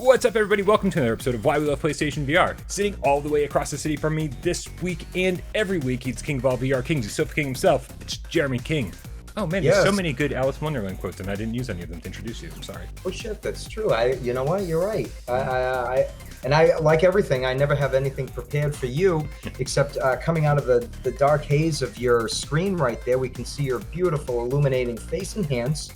What's up, everybody? Welcome to another episode of Why We Love PlayStation VR. Sitting all the way across the city from me this week and every week, he's King of all VR Kings, he's Sofa King himself. It's Jeremy King. Oh man, Yes. There's so many good Alice in Wonderland quotes, and I didn't use any of them to introduce you. I'm sorry. Oh shit, that's true. You know what? You're right. I like everything. I never have anything prepared for you, except coming out of the dark haze of your screen right there, we can see your beautiful illuminating face and hands.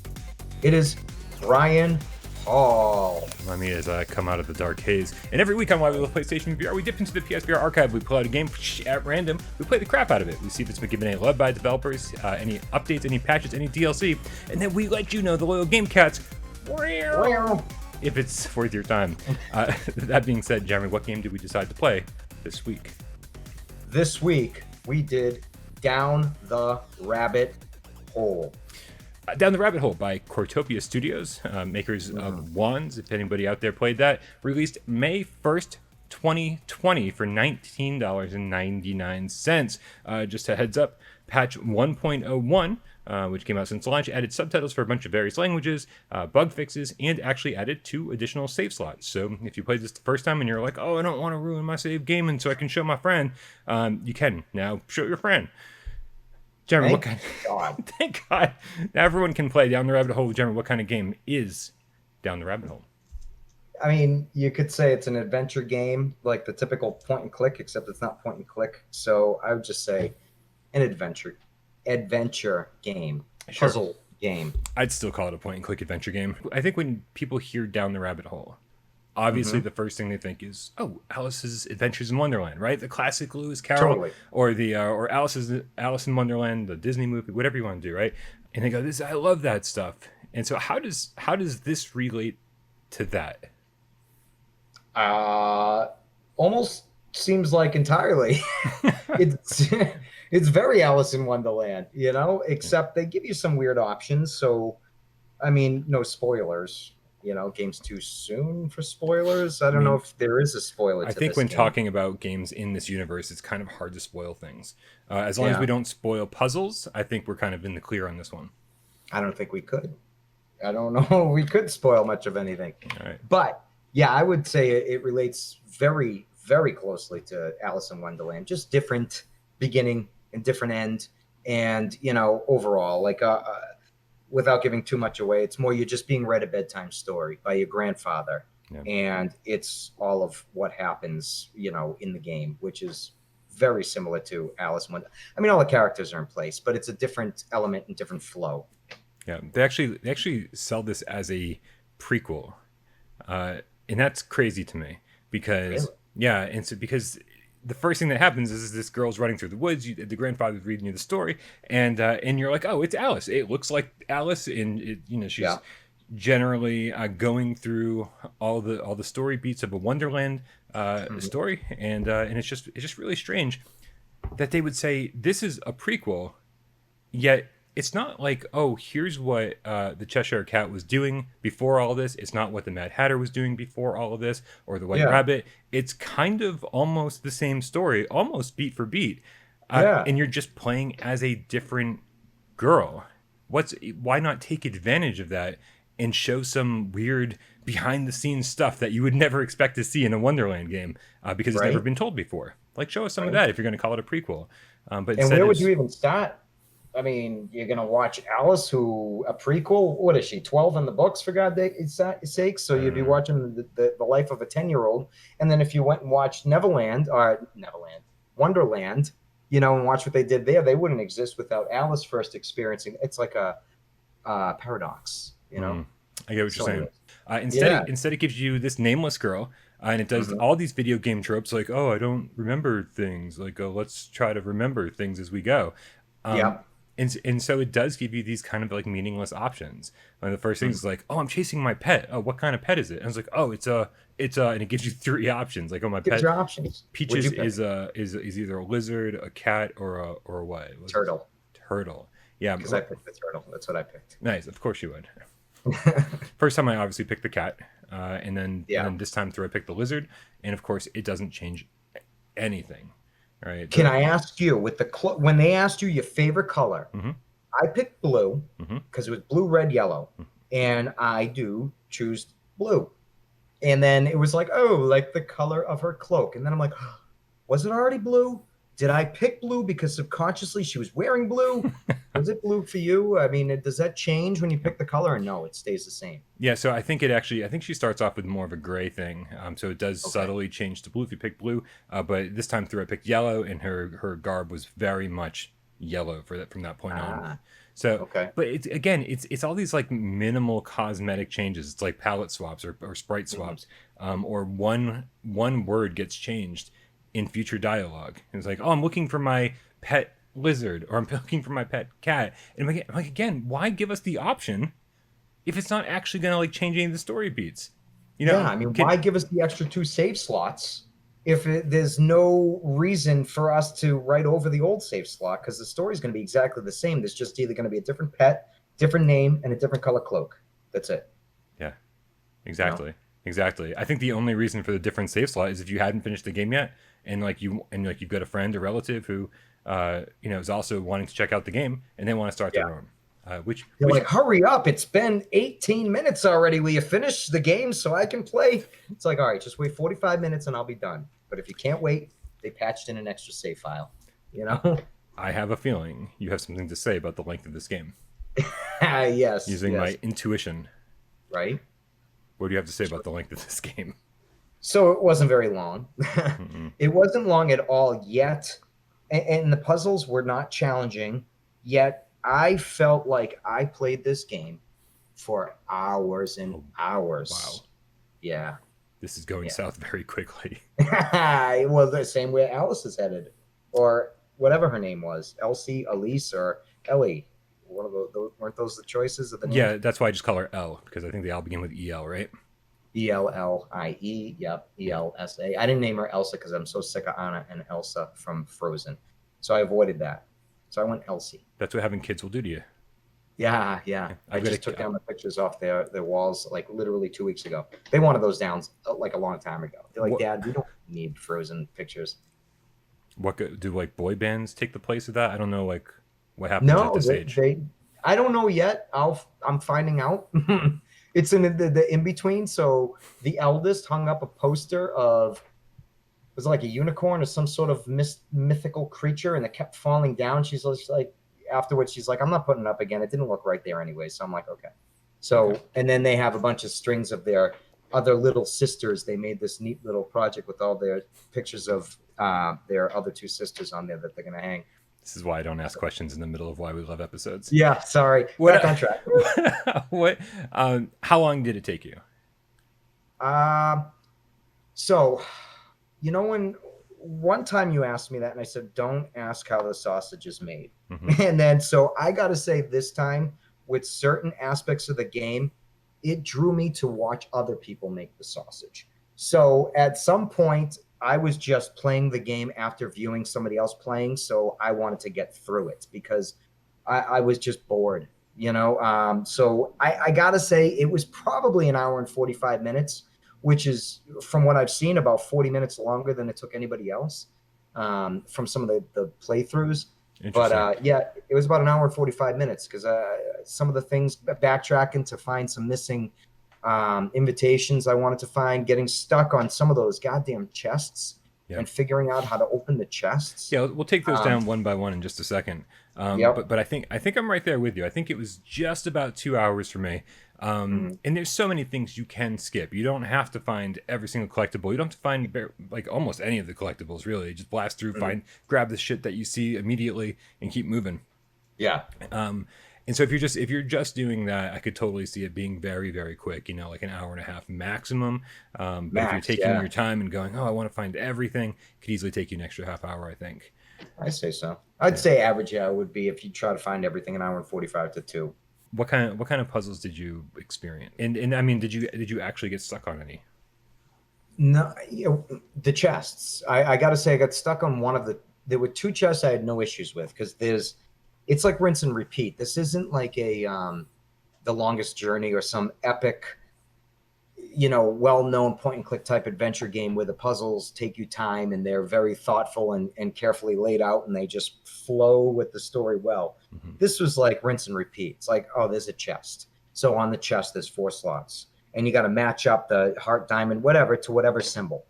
It is Brian Hall. Let me as I come out of the dark haze. And every week on Why We Love PlayStation VR, we dip into the PSVR archive, we pull out a game at random, we play the crap out of it. We see if it's been given any love by developers, any updates, any patches, any DLC, and then we let you know, the loyal game cats, if it's worth your time. That being said, Jeremy, what game did we decide to play this week? This week, we did Down the Rabbit Hole. Down the Rabbit Hole by Cortopia Studios, makers of Wands, if anybody out there played that. Released May 1st, 2020 for $19.99. Just a heads up, patch 1.01, which came out since launch, added subtitles for a bunch of various languages, bug fixes, and actually added 2 additional save slots. So if you played this the first time and you're like, oh, I don't want to ruin my save game and so I can show my friend, you can now show your friend. Jeremy, what kind? God. Thank God. Now everyone can play Down the Rabbit Hole. Jeremy, what kind of game is Down the Rabbit Hole? I mean, you could say it's an adventure game, like the typical point and click, except it's not point and click. So I would just say an adventure game, puzzle game. I'd still call it a point and click adventure game. I think when people hear Down the Rabbit Hole, obviously the first thing they think is, oh, Alice's Adventures in Wonderland, right? The classic Lewis Carroll, Totally. or the or Alice in Wonderland, the Disney movie, whatever you want to do, right? And they go, I love that stuff. And so how does this relate to that? Almost seems like entirely. It's very Alice in Wonderland, except they give you some weird options. So, I mean, no spoilers. Game's too soon for spoilers. I don't know if there is a spoiler. I think when talking about games in this universe, it's kind of hard to spoil things. As long as we don't spoil puzzles, I think we're kind of in the clear on this one. I don't think we could. I don't know we could spoil much of anything. All right. But yeah, I would say it relates very, very closely to Alice in Wonderland. Just different beginning and different end, and overall, like without giving too much away, it's more you're just being read a bedtime story by your grandfather. Yeah. And it's all of what happens, in the game, which is very similar to Alice in Wonderland. I mean, all the characters are in place, but it's a different element and different flow. Yeah, they actually sell this as a prequel, and that's crazy to me because because the first thing that happens is this girl's running through the woods. The grandfather's reading you the story, and you're like, oh, it's Alice. It looks like Alice, and she's generally going through all the story beats of a Wonderland story, and it's just really strange that they would say this is a prequel, yet it's not like, oh, here's what the Cheshire Cat was doing before all this. It's not what the Mad Hatter was doing before all of this, or the White Rabbit. It's kind of almost the same story, almost beat for beat. And you're just playing as a different girl. Why not take advantage of that and show some weird behind-the-scenes stuff that you would never expect to see in a Wonderland game because it's never been told before? Like, show us some of that if you're going to call it a prequel. But and where would you even start? I mean, you're going to watch Alice, a prequel? What is she, 12 in the books, for God's sake? So you'd be watching the life of a 10-year-old. And then if you went and watched Wonderland, and watch what they did there, they wouldn't exist without Alice first experiencing. It's like a paradox, I get what you're saying. Instead, it gives you this nameless girl, and it does all these video game tropes like, oh, I don't remember things. Like, oh, let's try to remember things as we go. And so it does give you these kind of like meaningless options. And the first thing is like, oh, I'm chasing my pet. Oh, what kind of pet is it? And it's like, oh, it's and it gives you 3 options. Like, oh, my pet. Options. Peaches is either a lizard, a cat, or what? Turtle. Turtle. Yeah. Because I picked the turtle. That's what I picked. Nice. Of course you would. First time I obviously picked the cat, and then this time through I picked the lizard, and of course it doesn't change anything. Right. Can I ask you, when they asked you your favorite color, I picked blue because it was blue, red, yellow, and I do choose blue. And then it was like, oh, like the color of her cloak. And then I'm like, was it already blue? Did I pick blue because subconsciously she was wearing blue? Was it blue for you? I mean, does that change when you Yep. pick the color? Or no, it stays the same. Yeah, so I think it actually, I think she starts off with more of a gray thing. So it does Okay. subtly change to blue if you pick blue. But this time through, I picked yellow, and her garb was very much yellow for that from that point on. Ah, So, okay. but it's again, it's all these like minimal cosmetic changes. It's like palette swaps or sprite Hmm. swaps, or one word gets changed in future dialogue. And it's like, oh, I'm looking for my pet lizard, or I'm looking for my pet cat. And I'm like again, why give us the option if it's not actually gonna like change any of the story beats? You Yeah, know, I mean, can why give us the extra two save slots if there's no reason for us to write over the old save slot? Because the story's going to be exactly the same. There's just either going to be a different pet, different name, and a different color cloak. That's it. yeah, You know? exactly, exactly. I think the only reason for the different save slot is if you hadn't finished the game yet, and like you've got a friend or relative who is also wanting to check out the game and they want to start Yeah. their own. Which They're which like, hurry up! It's been 18 minutes already. Will you finish the game so I can play? It's like, all right, just wait 45 minutes and I'll be done. But if you can't wait, they patched in an extra save file. You I, know? I have a feeling you have something to say about the length of this game. Yes, Using yes, my intuition, right. what do you have to say about the length of this game? So it wasn't very long. Mm-mm. It wasn't long at all yet. And the puzzles were not challenging, yet I felt like I played this game for hours and Oh, wow, hours. Yeah. this is going Yeah. south very quickly. It was the same way Alice is headed, or whatever her name was, Elsie, Elise, or Ellie. One of those weren't those the choices of the names? Yeah, that's why I just call her L because I think they all begin with EL, right? Ellie. Yep. Yeah, Elsa. I didn't name her Elsa because I'm so sick of Anna and Elsa from Frozen. So I avoided that. So I went Elsie. that's what having kids will do to you. Yeah, yeah. Yeah, I I've got just took a down the pictures off their walls like literally 2 weeks ago. They wanted those down like a long time ago. They're like, what Dad, we don't need Frozen pictures. do like boy bands take the place of that? I don't know like what happens at No, this age. I don't know yet. I'm finding out. It's in the in between. So the eldest hung up a poster of, was it like a unicorn or some sort of mythical creature, and it kept falling down. She's just like, afterwards, she's like, I'm not putting it up again. It didn't look right there anyway. So I'm like, okay. Okay. So, and then they have a bunch of strings of their other little sisters. They made this neat little project with all their pictures of their other two sisters on there that they're going to hang. This is why I don't ask questions in the middle of why we love episodes. Yeah, sorry. What Back on track. what how long did it take you? Um, so, when one time you asked me that, and I said, don't ask how the sausage is made. Hmm. And then, so I got to say, this time, with certain aspects of the game, it drew me to watch other people make the sausage. So at some point, I was just playing the game after viewing somebody else playing. So I wanted to get through it because I was just bored, So I got to say, it was probably an hour and 45 minutes, which is, from what I've seen, about 40 minutes longer than it took anybody else from some of the playthroughs. But Interesting. yeah, it was about an hour and 45 minutes because some of the things, backtracking to find some missing invitations I wanted to find, getting stuck on some of those goddamn chests Yep. and figuring out how to open the chests. Yeah, we'll take those Um, down one by one in just a second. yep. But I think I'm right there with you. I think it was just about 2 hours for me. Mhm. And there's so many things you can skip. You don't have to find every single collectible. You don't have to find like almost any of the collectibles really. Just blast through, Mhm. grab the shit that you see immediately, and keep moving. Yeah. Um, and so if you're just doing that, I could totally see it being very very quick. Like an hour and a half maximum. But if you're Max. taking Yeah. your time and going, oh, I want to find everything, it could easily take you an extra half hour. I think. I say so. I'd Yeah. say average, yeah, would be if you try to find everything an hour and 45 to two. What kind of puzzles did you experience? And I mean, did you actually get stuck on any? No, the chests. I got to say, I got stuck on one of the. There were two chests I had no issues with because it's like rinse and repeat. This isn't like the longest journey or some epic, well-known point and click type adventure game where the puzzles take you time and they're very thoughtful and carefully laid out and they just flow with the story well. Hmm. This was like rinse and repeat. It's like, oh, there's a chest. So on the chest, there's four slots. and you got to match up the heart, diamond, whatever to whatever symbol.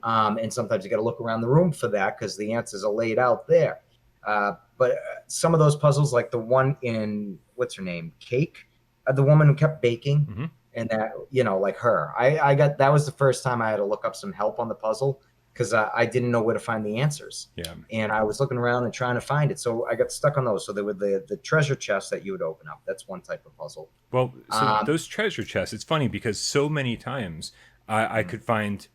And sometimes you got to look around the room for that because the answers are laid out there. But some of those puzzles, like the one in what's her name, Cake, the woman who kept baking, Mm-hmm. and that, you know, like her, I got, that was the first time I had to look up some help on the puzzle because I didn't know where to find the answers. Yeah. And I was looking around and trying to find it. So I got stuck on those. So there were the treasure chests that you would open up. That's one type of puzzle. Well, so those treasure chests, it's funny because so many times I could find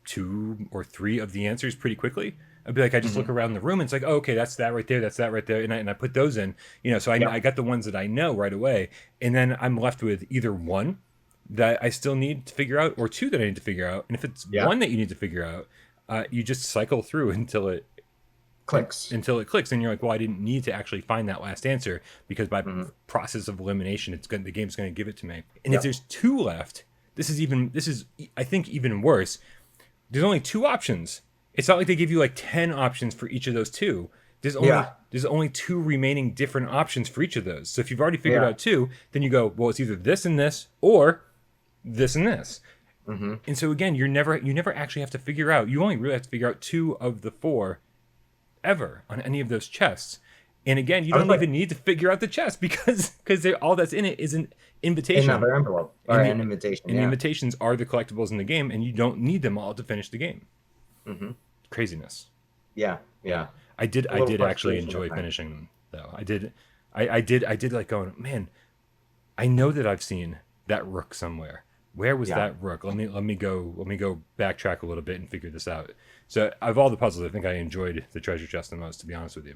2 or 3 of the answers pretty quickly. I'd be like, I just look around the room and it's like, oh, okay, that's that right there, that's that right there, and I put those in, you know, so I got the ones that I know right away, and then I'm left with either one that I still need to figure out, or 2 that I need to figure out, and if it's one that you need to figure out, you just cycle through until it clicks. and you're like, well, I didn't need to actually find that last answer because by process of elimination, the game's going to give it to me. And if there's 2 left, this is I think even worse. There's only 2 options. It's not like they give you like 10 options for each of those 2. There's only 2 remaining different options for each of those. So if you've already figured out 2, then you go, well, it's either this and this or this and this. And so again, you never actually have to figure out. You only really have to figure out 2 of the 4 ever on any of those chests. And again, you don't even need to figure out the chest because all that's in it is an invitation. Another envelope or an invitation. And the invitations are the collectibles in the game, and you don't need them all to finish the game. Craziness. Yeah. I did actually enjoy finishing them, though. I did like going, man, I know that I've seen that rook somewhere. Where was that rook? Let me go backtrack a little bit and figure this out. So of all the puzzles, I think I enjoyed the treasure chest the most, to be honest with you.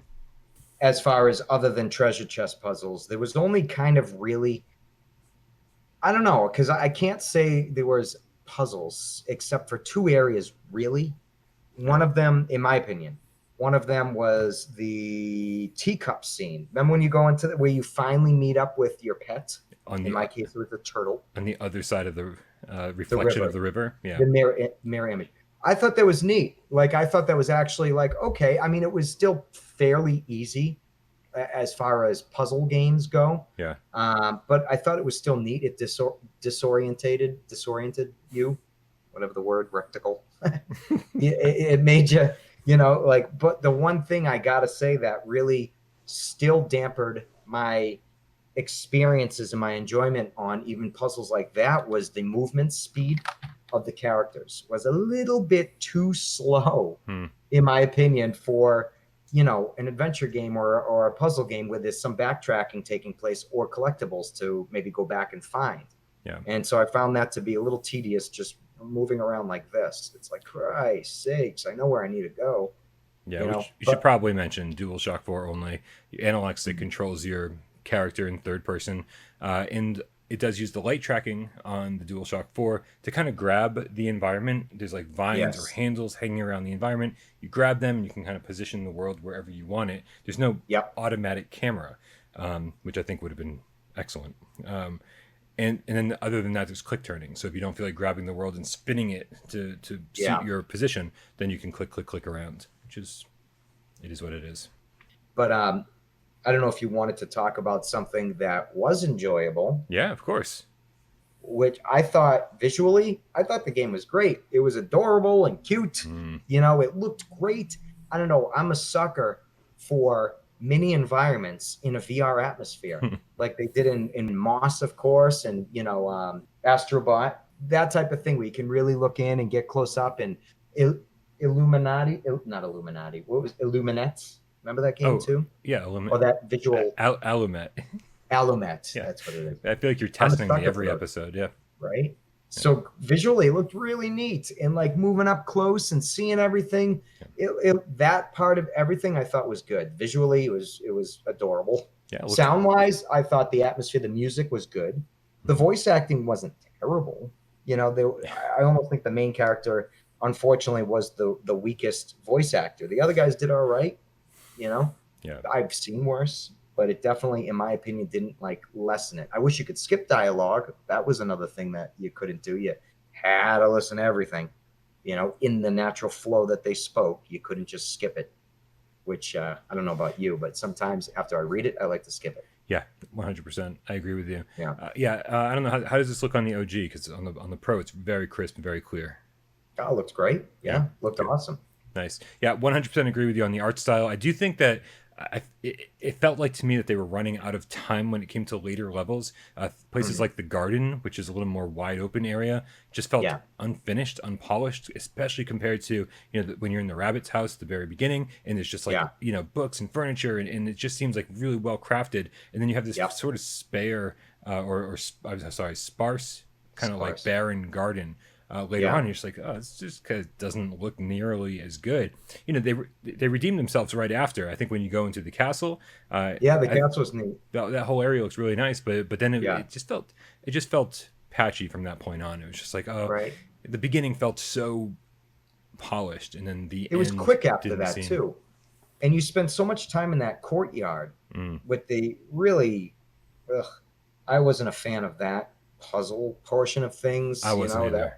As far as other than treasure chest puzzles, there was only kind of really, I don't know, because I can't say there was puzzles except for 2 areas, really. One of them, in my opinion, was the teacup scene. Remember when you go into where you finally meet up with your pet? In my case, it was a turtle. On the other side of the reflection of the river. Yeah. The mirror image. I thought that was neat. Like, I thought that was actually like, okay. I mean, it was still fairly easy as far as puzzle games go. Yeah. But I thought it was still neat. It disoriented you, whatever the word, rectical. it made you, you know, like, but the one thing I got to say that really still dampened my experiences and my enjoyment on even puzzles like that was the movement speed of the characters was a little bit too slow, in my opinion, for, you know, an adventure game or a puzzle game where there's some backtracking taking place or collectibles to maybe go back and find. Yeah. And so I found that to be a little tedious, just moving around like this. It's like, Christ sakes, I know where I need to go. Yeah, you should probably mention DualShock 4 only. Analog stick controls your character in third person, and it does use the light tracking on the DualShock 4 to kind of grab the environment. There's like vines or handles hanging around the environment. You grab them and you can kind of position the world wherever you want it. There's no automatic camera, which I think would have been excellent. And then other than that, there's click turning. So if you don't feel like grabbing the world and spinning it to suit your position, then you can click around, which is, it is what it is. But I don't know if you wanted to talk about something that was enjoyable. Yeah, of course. Which I thought visually, I thought the game was great. It was adorable and cute. You know, it looked great. I don't know. I'm a sucker for mini environments in a VR atmosphere, like they did in Moss, of course, and, you know, Astrobot, that type of thing where you can really look in and get close up. And Illuminati, not Illuminati, what was Illuminets? Remember that game too? Yeah, or that visual Alumet. Alumet, that's what it is. I feel like you're testing me every episode, right? So visually, it looked really neat, and like moving up close and seeing everything. That part of everything I thought was good. Visually, it was adorable. Yeah. Sound wise, I thought the atmosphere, the music was good. The voice acting wasn't terrible. You know, I almost think the main character, unfortunately, was the weakest voice actor. The other guys did all right. You know, I've seen worse, but it definitely, in my opinion, didn't like lessen it. I wish you could skip dialogue. That was another thing that you couldn't do. You had to listen to everything, you know, in the natural flow that they spoke. You couldn't just skip it, which I don't know about you, but sometimes after I read it, I like to skip it. Yeah, 100%. I agree with you. Yeah. I don't know how does this look on the OG, because on the Pro it's very crisp and very clear. Oh, looked great. Yeah, Yeah, looked good. awesome. Nice. Yeah, 100% agree with you on the art style. I do think that it felt like to me that they were running out of time when it came to later levels. Places Mhm. like the garden, which is a little more wide open area, just felt Yeah, unfinished, unpolished, especially compared to, when you're in the rabbit's house at the very beginning, and there's just like, yeah, books and furniture, and it just seems like really well crafted. And then you have this yep. sort of spare, I'm sorry, sparse, kind of like Sparse. barren garden later on. Yeah, You're just like, oh, it's just because it doesn't look nearly as good. They redeemed themselves right after. I think when you go into the castle, yeah. The I cast was neat. that whole area looks really nice, but then Yeah, it just felt patchy from that point on. It was just like, oh, right. the beginning felt so polished, and then the It was end quick after didn't that seem. too, and you spent so much time in that courtyard Mm, with the really. Ugh, I wasn't a fan of that puzzle portion of I things. You wasn't know either.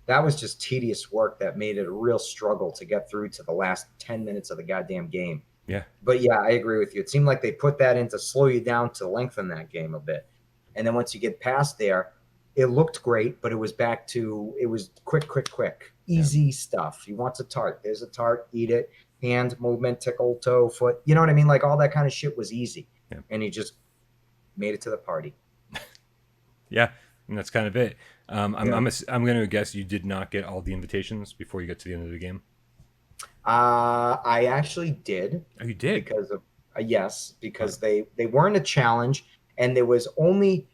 that was just tedious work that made it a real struggle to get through to the last 10 minutes of the goddamn game. Yeah, But yeah, I agree with you. It seemed like they put that in to slow you down to lengthen that game a bit. And then once you get past there, it looked great, but it was back to it was quick, quick, quick, yeah, easy stuff. You want a tart? There's a tart. Eat it. Hand movement, tickle, toe, foot. You know what I mean? Like all that kind of shit was easy, yeah, and you just made it to the party. yeah. And that's kind of it. Yeah. I'm going to guess you did not get all the invitations before you get to the end of the game. I actually did Oh, you did. because of yes, Oh, because they weren't a challenge, and there was only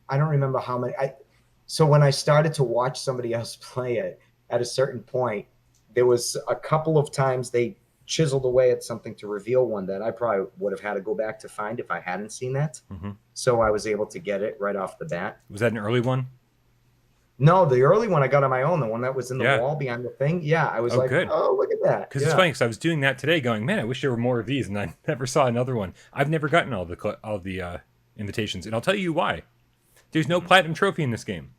I don't remember how many. So when I started to watch somebody else play it, at a certain point, there was a couple of times they chiseled away at something to reveal one that I probably would have had to go back to find if I hadn't seen that. hmm. So I was able to get it right off the bat. Was that an early one? No, the early one I got on my own, the one that was in the Yeah. wall behind the thing. Yeah, I was Oh, like, good. oh, look at that. Because it's Yeah. funny, because I was doing that today, going, man, I wish there were more of these, and I never saw another one. I've never gotten all the invitations, and I'll tell you why. There's no Mhm. platinum trophy in this game.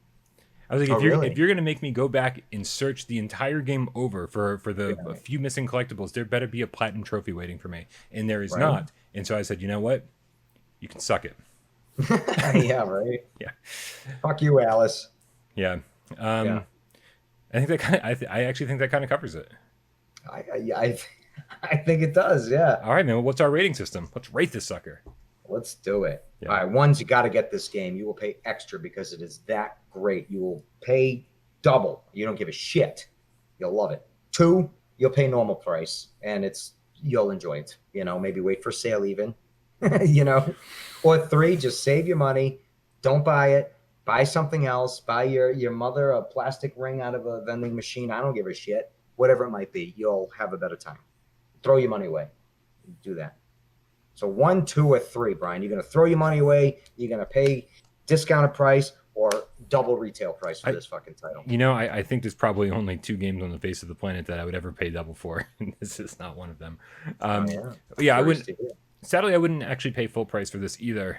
I was like, Oh, if really? you're gonna make me go back and search the entire game over for the Yeah. few missing collectibles, there better be a platinum trophy waiting for me, and there is Right. not. And so I said, you know what, you can suck it. Yeah, right. Yeah, Fuck you, Alice. yeah. Yeah. Um, I think that kind of, I actually think that kind of covers it. I I think it does. Yeah. All right, man. Well, what's our rating system? Let's rate this sucker. Let's do it. All Yeah. right. One's you got to get this game. You will pay extra because it is that great. You will pay double. You don't give a shit. You'll love it. Two, you'll pay normal price and you'll enjoy it. Maybe wait for sale even. you know. Or three, just save your money. Don't buy it. Buy something else. Buy your mother a plastic ring out of a vending machine. I don't give a shit. Whatever it might be, you'll have a better time. Throw your money away. Do that. So one, two, or three, Brian. You're going to throw your money away. You're going to pay discounted price or double retail price for I, this fucking title. I think there's probably only two games on the face of the planet that I would ever pay double for, and this is not one of them. Oh Um, yeah, yeah, I curious wouldn't. to hear. Sadly, I wouldn't actually pay full price for this either.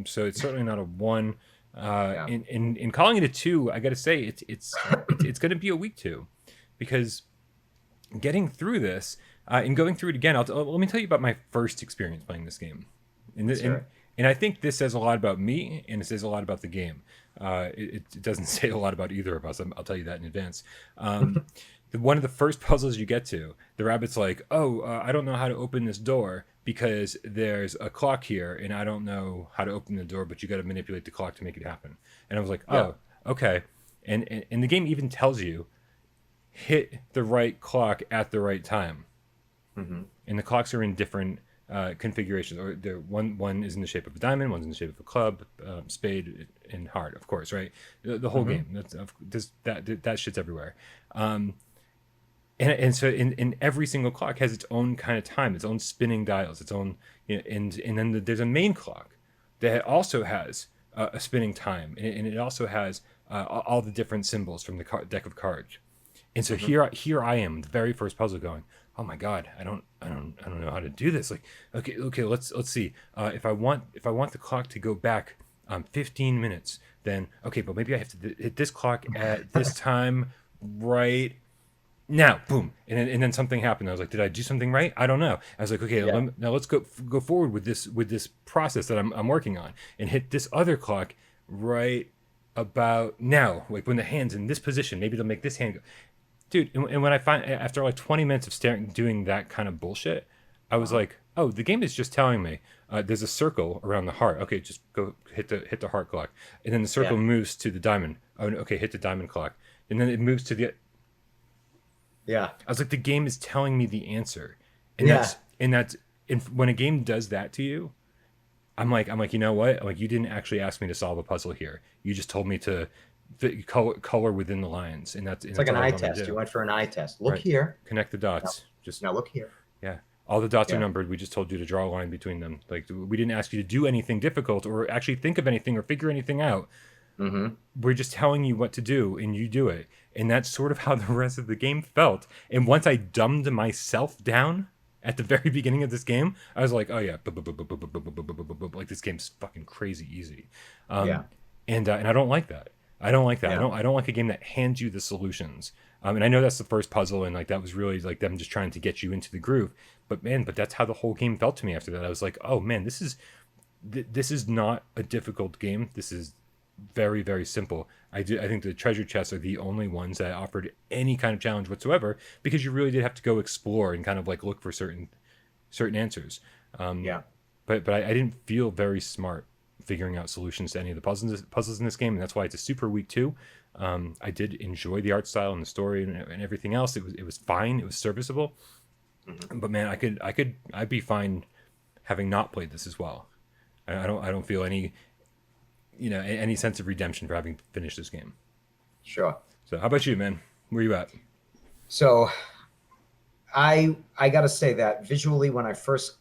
So it's certainly not a one. Yeah, In calling it a two, I got to say it's going to be a week two, because getting through this and going through it again. Let me tell you about my first experience playing this game, and, let's th- hear and it. and I think this says a lot about me, and it says a lot about the game. It doesn't say a lot about either of us. I'll tell you that in advance. Um, one of the first puzzles you get to, the rabbit's like, "Oh, I don't know how to open this door because there's a clock here, and I don't know how to open the door, but you got to manipulate the clock to make it happen." And I was like, Yeah. "Oh, okay." And the game even tells you hit the right clock at the right time, Mm-hmm. and the clocks are in different configurations. Or one is in the shape of a diamond, one's in the shape of a club, spade, and heart. Of course, right? The whole Mm-hmm. game. That shit's everywhere. And so in every single clock has its own kind of time, its own spinning dials, its own, and then there's a main clock that also has a spinning time, and it also has all the different symbols from the deck of cards. And so Mm-hmm. here I am, the very first puzzle, going, oh my god, I don't know how to do this. Like, okay, let's see. If I want the clock to go back 15 minutes, then okay, but maybe I have to hit this clock at this time, right? now, boom, and then something happened. I was like, did I do something right? I don't know. I was like, okay, Yeah. now let's go forward with this process that I'm working on, and hit this other clock right about now, like when the hand's in this position. Maybe they'll make this hand go, dude. And when I find after like 20 minutes of staring doing that kind of bullshit, I was Uh-huh. like, oh, the game is just telling me there's a circle around the heart. Okay, just go hit the heart clock, and then the Yeah. circle moves to the diamond. Oh, okay, hit the diamond clock, and then it moves to the. Yeah. I was like, the game is telling me the answer, and Yeah. when a game does that to you, I'm like, you know what? I'm like, you didn't actually ask me to solve a puzzle here. You just told me to color within the lines, and It's like that's an all I eye want to test. You do. went for an eye test. Look Right? here. Connect the Now, dots. Just now look here. yeah. All the dots are Yeah. numbered. We just told you to draw a line between them. Like we didn't ask you to do anything difficult or actually think of anything or figure anything out. Mm-hmm. We're just telling you what to do and you do it. And that's sort of how the rest of the game felt. And once I dumbed myself down at the very beginning of this game, I was like, oh yeah, like this game's fucking crazy easy. Yeah. And I don't like that. I don't like that. Yeah. I don't like a game that hands you the solutions. And I know that's the first puzzle, and like that was really like them just trying to get you into the groove. But man, but that's how the whole game felt to me after that. I was like, oh man, this is not a difficult game. This is very very simple. I think the treasure chests are the only ones that offered any kind of challenge whatsoever because you really did have to go explore and kind of like look for certain answers. Yeah. But I didn't feel very smart figuring out solutions to any of the puzzles in this game, and that's why it's a super weak two. I did enjoy the art style and the story and everything else. It was fine. It was serviceable. Mm-hmm. But man, I'd be fine having not played this as well. I don't feel any any sense of redemption for having finished this game. Sure. So how about you, man? Where you at? So I gotta say that visually when I first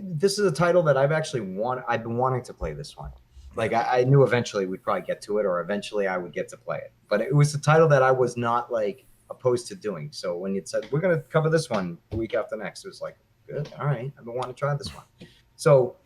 this is a title that I've been wanting to play this one. Like I knew eventually we'd probably get to it, or eventually I would get to play it. But it was a title that I was not like opposed to doing. So when it said we're gonna cover this one the week after next, it was like, good, all right, I've been wanting to try this one. So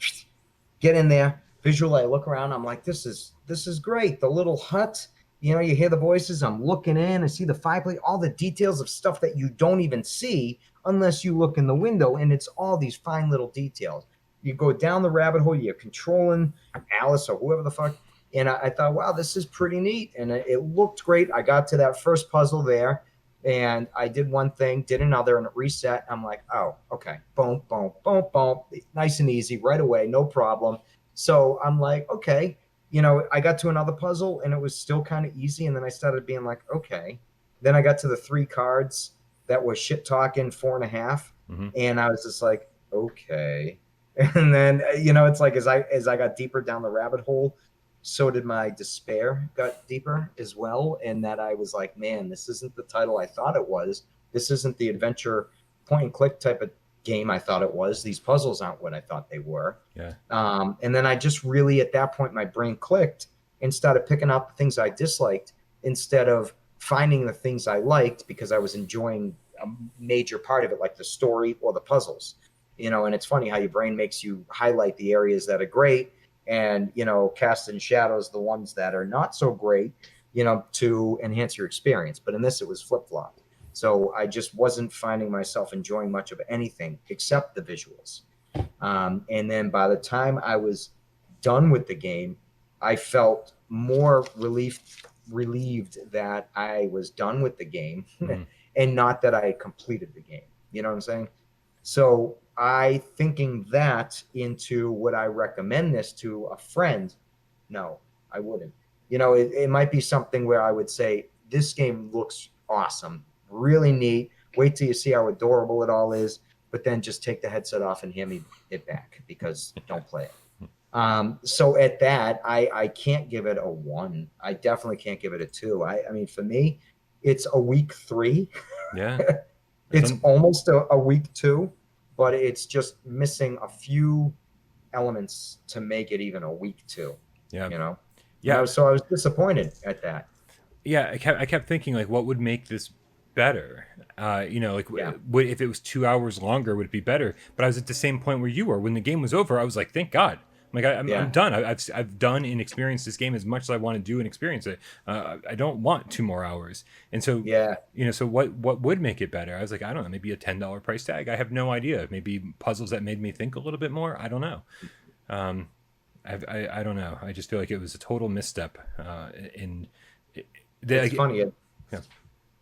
get in there. Visually, I look around. I'm like, this is great. The little hut. You hear the voices. I'm looking in. I see the fireplace. All the details of stuff that you don't even see unless you look in the window, and it's all these fine little details. You go down the rabbit hole. You're controlling Alice or whoever the fuck. And I thought, wow, this is pretty neat, and it looked great. I got to that first puzzle there, and I did one thing, did another, and it reset. I'm like, oh, okay, boom, boom, boom, boom, nice and easy right away, no problem. So I'm like, okay, I got to another puzzle and it was still kind of easy. And then I started being like, okay. Then I got to the three cards that was shit talking 4.5. Mm-hmm. And I was just like, okay. And then, it's like as I got deeper down the rabbit hole, so did my despair got deeper as well. And that I was like, man, this isn't the title I thought it was. This isn't the adventure point and click type of game I thought it was. These puzzles aren't what I thought they were. Yeah. And then I just really, at that point, my brain clicked and started picking out the things I disliked instead of finding the things I liked because I was enjoying a major part of it, like the story or the puzzles. And it's funny how your brain makes you highlight the areas that are great and, cast in shadows the ones that are not so great, to enhance your experience. But in this, it was flip-flopped. So I just wasn't finding myself enjoying much of anything except the visuals. And then by the time I was done with the game, I felt more relieved that I was done with the game Mm-hmm. and not that I had completed the game. You know what I'm saying? So I thinking that into would I recommend this to a friend? No, I wouldn't. It might be something where I would say, this game looks awesome, really neat. Wait till you see how adorable it all is, but then just take the headset off and hand me it back because don't play it. So at that, I can't give it a 1. I definitely can't give it a 2. I mean, for me, it's a week 3. Yeah. It's almost a week 2, but it's just missing a few elements to make it even a week 2. Yeah. Yeah. So I was disappointed at that. Yeah. I kept thinking like, what would make this better? Like Yeah. if it was 2 hours longer, would it be better? But I was at the same point where you were. When the game was over, I was like, thank God. I'm like, I'm Yeah. done. I've done and experienced this game as much as I want to do and experience it. I don't want 2 more hours. And so, Yeah. so what would make it better? I was like, I don't know, maybe a $10 price tag. I have no idea. Maybe puzzles that made me think a little bit more. I don't know. I don't know. I just feel like it was a total misstep. In It's funny. Yeah.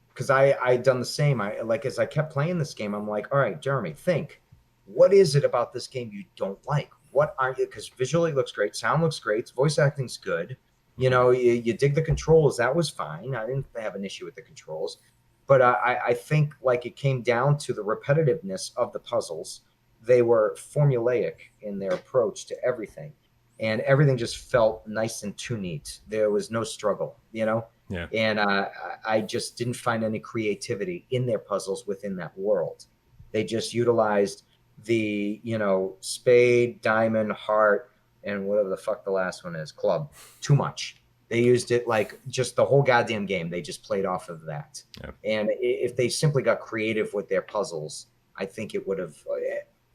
Because I done the same. I like as I kept playing this game, I'm like, all right, Jeremy, think. What is it about this game you don't like? What aren't you? Because visually it looks great, sound looks great, voice acting's good. You know, you dig the controls. That was fine. I didn't have an issue with the controls, but I think like it came down to the repetitiveness of the puzzles. They were formulaic in their approach to everything, and everything just felt nice and too neat. There was no struggle, you know. Yeah. And I just didn't find any creativity in their puzzles within that world. They just utilized the, you know, spade, diamond, heart, and whatever the fuck the last one is, club, too much. They used it like just the whole goddamn game. They just played off of that. Yeah. And if they simply got creative with their puzzles, I think it would have,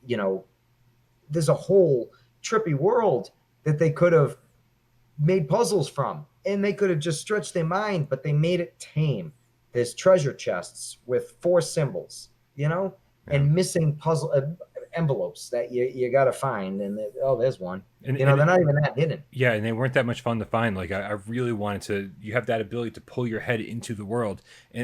you know, there's a whole trippy world that they could have made puzzles from, and they could have just stretched their mind, but they made it tame. There's treasure chests with 4 symbols, you know, and missing puzzle envelopes that you got to find, and there's one. And, you know, and they're not even that hidden. Yeah, and they weren't that much fun to find. Like I really wanted to. You have that ability to pull your head into the world,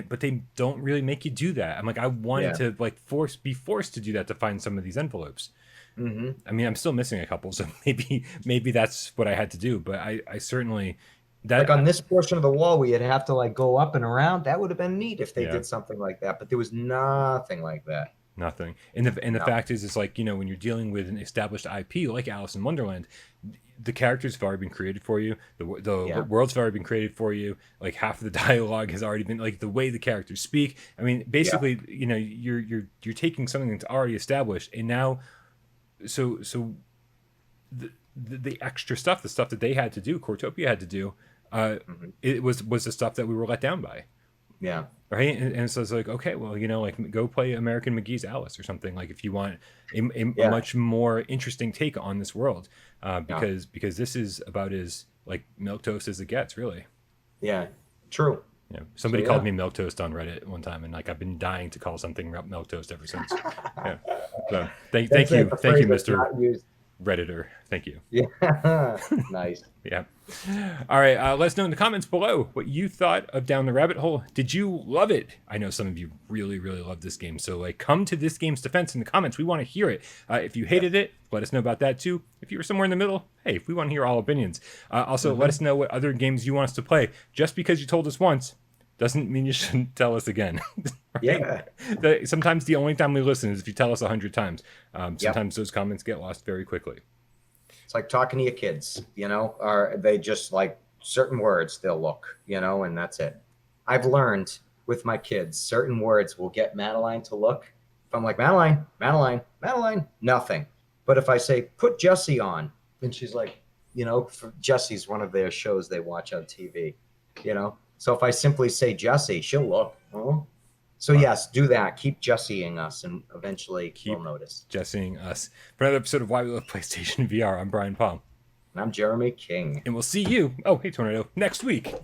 but they don't really make you do that. I'm like, I wanted to like be forced to do that to find some of these envelopes. Mm-hmm. I mean, I'm still missing a couple, so maybe that's what I had to do. But I certainly that like on this portion of the wall, we would have to like go up and around. That would have been neat if they did something like that, but there was nothing like that. Nothing. And the fact is, it's like, you know, when you're dealing with an established IP like Alice in Wonderland, the characters have already been created for you. The worlds have already been created for you. Like half of the dialogue has already been, like the way the characters speak. I mean, basically, you know, you're taking something that's already established, and now, so the extra stuff, the stuff that they had to do, Cortopia had to do, it was the stuff that we were let down by. Yeah. Right. And so it's like, okay, well, you know, like go play American McGee's Alice or something, like if you want a much more interesting take on this world, because this is about as like milquetoast as it gets, really. Yeah. True. Yeah. Somebody called me milquetoast on Reddit one time, and like I've been dying to call something milquetoast ever since. Yeah. So thank you, Mr. Redditor. Thank you. Yeah. Nice. Yeah. All right. Let us know in the comments below what you thought of Down the Rabbit Hole. Did you love it? I know some of you really, really love this game. So like, come to this game's defense in the comments. We want to hear it. If you hated it, let us know about that too. If you were somewhere in the middle, hey, we want to hear all opinions. Also, let us know what other games you want us to play. Just because you told us once doesn't mean you shouldn't tell us again. Right? Yeah. Sometimes the only time we listen is if you tell us 100 times. Sometimes those comments get lost very quickly. It's like talking to your kids, you know, or they just like certain words they'll look, you know, and that's it. I've learned with my kids, certain words will get Madeline to look. If I'm like, Madeline, nothing. But if I say, put Jessie on, then she's like, you know, Jessie's one of their shows they watch on TV, you know. So if I simply say Jessie, she'll look. Oh. So yes, do that. Keep Jesseing us, and eventually we'll notice. Jesseing us. For another episode of Why We Love PlayStation VR, I'm Brian Palm. And I'm Jeremy King. And we'll see you, hey Tornado, next week.